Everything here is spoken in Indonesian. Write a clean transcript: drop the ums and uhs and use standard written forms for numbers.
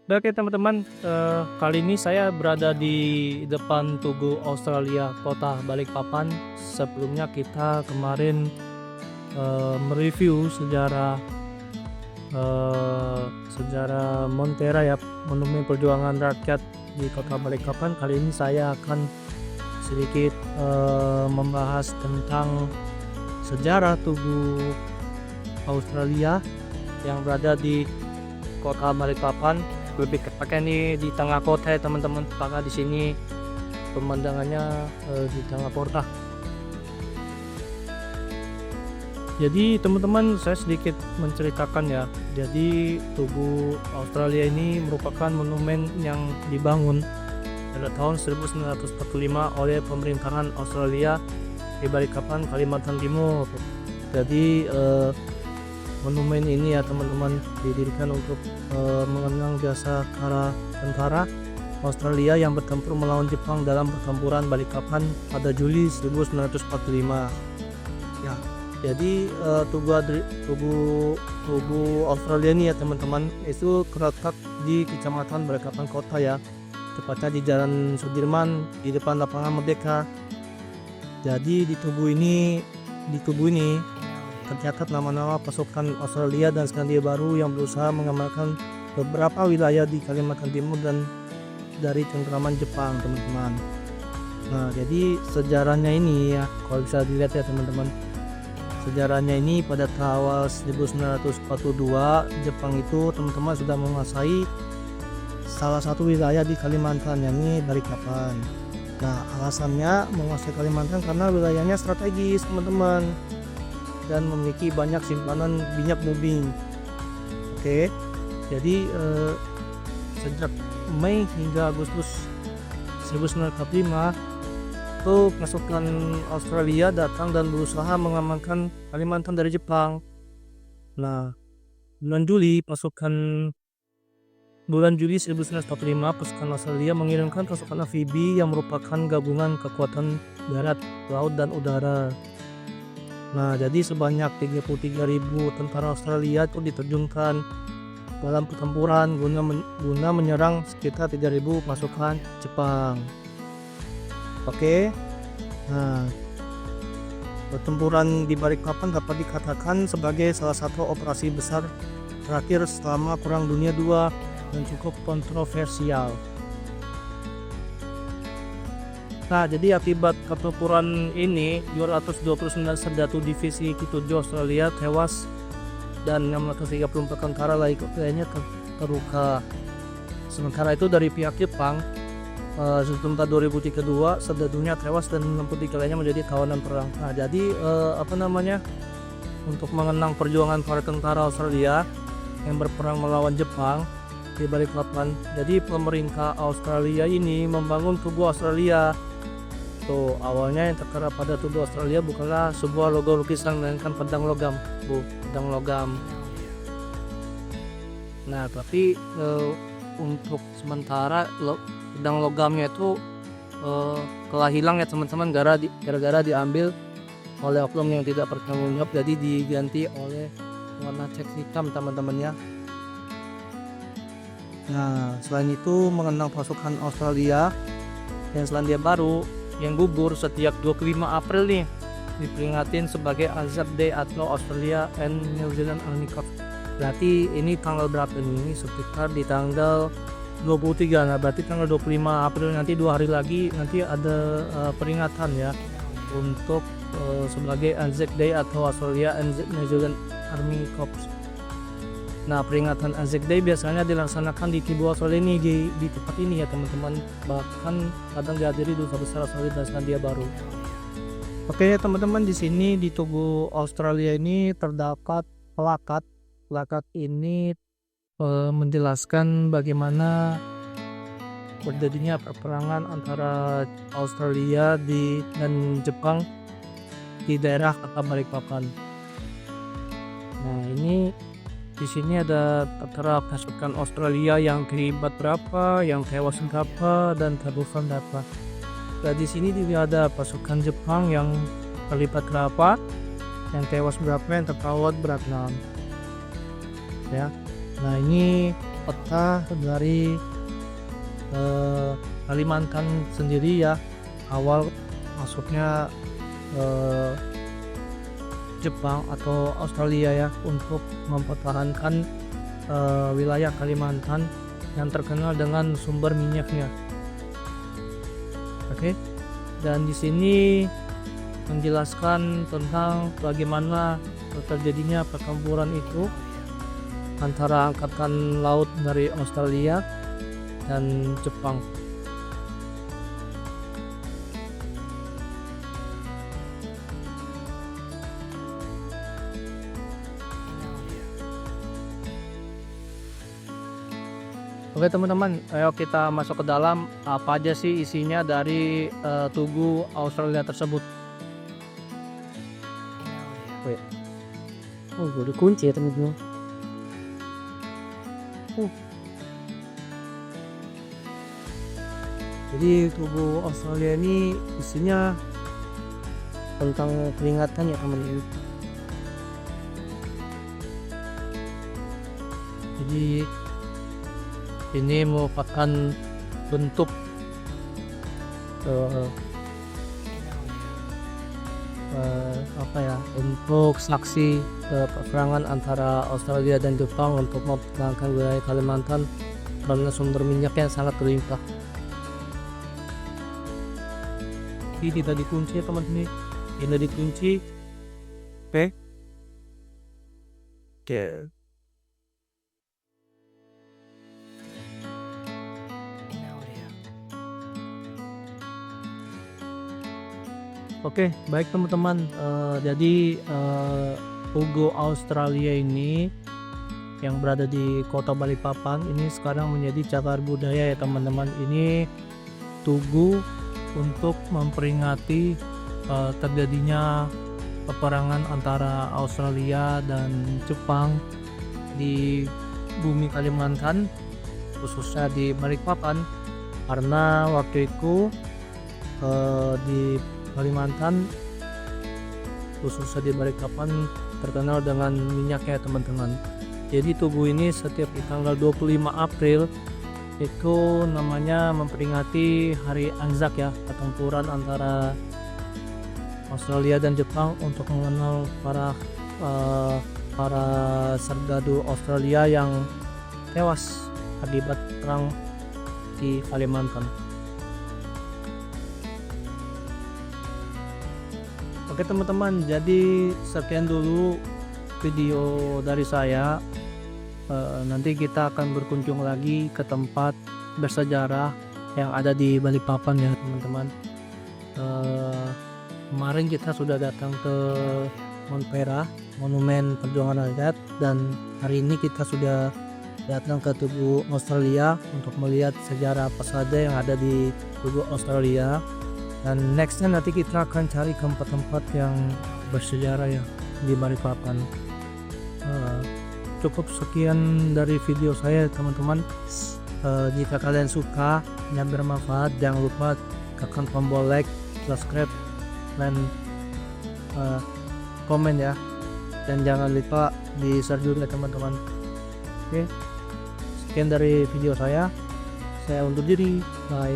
Oke teman-teman, kali ini saya berada di depan Tugu Australia, kota Balikpapan. Sebelumnya kita kemarin, mereview sejarah Montera ya, Monumen Perjuangan Rakyat di kota Balikpapan. Kali ini saya akan sedikit, membahas tentang sejarah Tugu Australia yang berada di kota Balikpapan. Lebih tepatnya nih di tengah kota ya teman-teman, karena di sini pemandangannya di tengah kota. Jadi teman-teman, saya sedikit menceritakan ya. Jadi Tugu Australia ini merupakan monumen yang dibangun pada tahun 1945 oleh pemerintahan Australia di Balikpapan, Kalimantan Timur. Jadi monumen ini ya teman-teman didirikan untuk mengenang jasa para tentara Australia yang bertempur melawan Jepang dalam pertempuran Balikpapan pada Juli 1945. Ya, jadi Tugu Australia ini ya teman-teman itu terletak di Kecamatan Balikpapan Kota ya, tepatnya di Jalan Sudirman di depan Lapangan Merdeka. Jadi di tugu ini tercatat nama-nama pasukan Australia dan Selandia Baru yang berusaha mengamankan beberapa wilayah di Kalimantan Timur dan dari cengkraman Jepang teman-teman. Nah, jadi sejarahnya ini ya, kalau bisa dilihat ya teman-teman, sejarahnya ini pada awal 1942 Jepang itu teman-teman sudah menguasai salah satu wilayah di Kalimantan, yakni Balikpapan. Nah, alasannya menguasai Kalimantan karena wilayahnya strategis teman-teman dan memiliki banyak simpanan minyak bumi. Oke, jadi sejak Mei hingga Agustus 1945 itu pasukan Australia datang dan berusaha mengamankan Kalimantan dari Jepang. Nah, bulan Juli 1945 pasukan Australia mengirimkan pasukan amfibi yang merupakan gabungan kekuatan darat, laut, dan udara. Nah, jadi sebanyak 33.000 tentara Australia itu diterjunkan dalam pertempuran guna menyerang sekitar 3.000 pasukan Jepang. Oke. Nah, pertempuran di Balikpapan dapat dikatakan sebagai salah satu operasi besar terakhir selama Perang Dunia II dan cukup kontroversial. Nah, jadi akibat pertempuran ini 229 serdadu divisi ke-7 Australia tewas dan 634 tentara lainnya terluka. Sementara itu dari pihak Jepang, setelah 2032 serdadunya tewas dan 63 lainnya menjadi tawanan perang. Nah, jadi untuk mengenang perjuangan para tentara Australia yang berperang melawan Jepang di Balikpapan, jadi pemerintah Australia ini membangun Tugu Australia. Tuh, awalnya yang tertera pada Tugu Australia bukanlah sebuah logo lukisan melainkan pedang logam. Pedang logam. Nah, tapi untuk sementara pedang logamnya itu telah hilang ya teman-teman, gara-gara diambil oleh oknum yang tidak bertanggung jawab, jadi diganti oleh warna cat hitam teman-teman ya. Nah, selain itu mengenang pasukan Australia dan Selandia Baru yang gugur setiap 25 April nih diperingatin sebagai Anzac Day atau Australia and New Zealand Army Corps. Berarti ini tanggal berapa nih? Sekitar di tanggal 23. Nah, berarti tanggal 25 April nanti 2 hari lagi nanti ada peringatan ya untuk sebagai Anzac Day atau Australia and New Zealand Army Corps. Nah, peringatan Anzac Day biasanya dilaksanakan di Tugu Australia ini di tempat ini ya teman-teman. Bahkan kadang dihadiri Duta Besar Australia dan Selandia Baru. Oke ya teman-teman, di sini di Tugu Australia ini terdapat plakat. Plakat ini menjelaskan bagaimana terjadinya peperangan antara Australia dan Jepang di daerah kota Balikpapan. Nah, ini di sini ada tertera pasukan Australia yang terlibat berapa, yang tewas berapa, dan terluka berapa. Dan di sini juga ada pasukan Jepang yang terlibat berapa, yang tewas berapa, yang tertawat berapa. Ya, nah ini peta dari Kalimantan sendiri ya, awal masuknya Jepang atau Australia ya, untuk mempertahankan wilayah Kalimantan yang terkenal dengan sumber minyaknya. Oke, dan di sini menjelaskan tentang bagaimana terjadinya pertempuran itu antara angkatan laut dari Australia dan Jepang. Oke teman-teman, ayo kita masuk ke dalam. Apa aja sih isinya dari tugu Australia tersebut? Oh, udah kunci ya teman-teman. Jadi tugu Australia ini isinya Tentang peringatan ya teman-teman. Jadi ini merupakan bentuk untuk saksi peperangan antara Australia dan Jepang untuk mempertahankan wilayah Kalimantan karena sumber minyaknya sangat berlimpah. Ini tidak dikunci ya teman-teman, ini dikunci. Oke. Oke, baik teman-teman. Jadi tugu Australia ini yang berada di Kota Balikpapan ini sekarang menjadi cagar budaya ya teman-teman. Ini tugu untuk memperingati terjadinya peperangan antara Australia dan Jepang di bumi Kalimantan, khususnya di Balikpapan, karena waktu itu di Kalimantan, khususnya di Balikpapan, terkenal dengan minyaknya teman-teman. Jadi tugu ini setiap di tanggal 25 April itu namanya memperingati Hari Anzac ya, pertempuran antara Australia dan Jepang untuk mengenal para serdadu Australia yang tewas akibat perang di Kalimantan. Oke teman-teman, jadi sekian dulu video dari saya. Nanti kita akan berkunjung lagi ke tempat bersejarah yang ada di Balikpapan ya teman-teman. Kemarin kita sudah datang ke Montpera, Monumen Perjuangan Rakyat, dan hari ini kita sudah datang ke Tugu Australia untuk melihat sejarah apa saja yang ada di Tugu Australia. Dan nextnya nanti kita akan cari tempat-tempat yang bersejarah ya di Balikpapan. Cukup sekian dari video saya teman-teman. Jika kalian suka dan bermanfaat, jangan lupa tekan tombol like, subscribe, dan komen ya. Dan jangan lupa di share juga teman-teman. Oke, sekian dari video saya undur diri, bye.